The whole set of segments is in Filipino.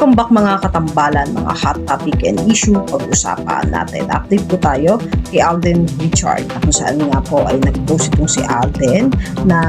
Welcome back mga katambalan, mga hot topic and issue pag-usapan natin. Update po tayo kay Alden Richard kung saan nga po ay nag-post itong si Alden na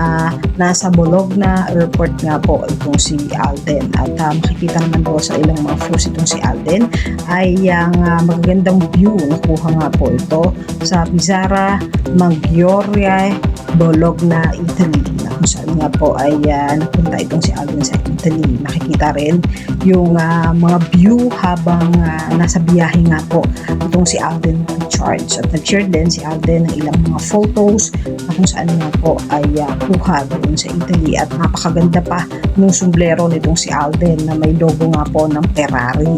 nasa Bologna Airport nga po itong si Alden. At makikita naman po sa ilang mga post itong si Alden ay ang magagandang view nakuha nga po ito sa Pizzara Maggiore, Bologna, Italy. Kung saan nga po ay napunta itong si Alden sa Italy. Makikita rin yung mga view habang nasa biyahe nga po itong si Alden Richards. At nag-share din si Alden ng ilang mga photos na kung saan nga po ay kuha doon sa Italy. At napakaganda pa ng sombrero nitong si Alden na may logo nga po ng Ferrari.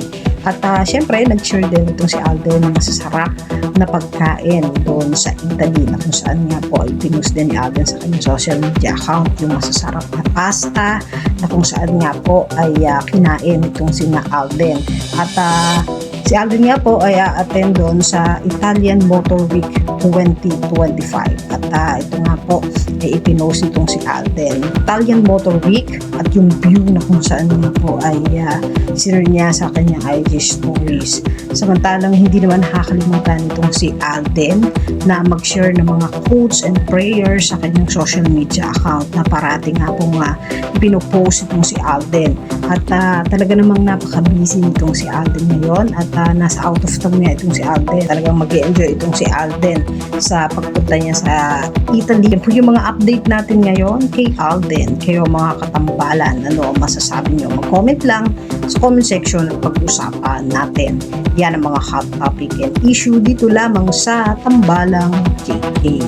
At syempre, nag-share din itong si Alden ng masasarap na pagkain doon sa Italy na kung saan nga po ay pinost din ni Alden sa kanyang social media account yung masasarap na pasta na kung saan nga po ay kinain itong si Alden. At si Alden nga po ay attend doon sa Italian Motor Week 2025. At ito nga po ay ipinost itong si Alden. Italian Motor Week at yung view na kung saan nga po ay sinare niya sa kanyang IG stories. Samantalang hindi naman nakakalimutan itong si Alden na mag-share ng mga quotes and prayers sa kanyang social media account na parating nga po ipinopost itong si Alden. At talaga namang napaka-busy nitong si Alden ngayon at nasa out of town niya itong si Alden. Talagang mag-enjoy itong si Alden sa pagpunta niya sa Italy. Yan po yung mga update natin ngayon kay Alden. Kayo mga katambalan, ano ang masasabi niyo? Mag-comment lang sa comment section at pag-usapan natin. Yan ang mga hot topic and issue dito lamang sa Tambalang JK.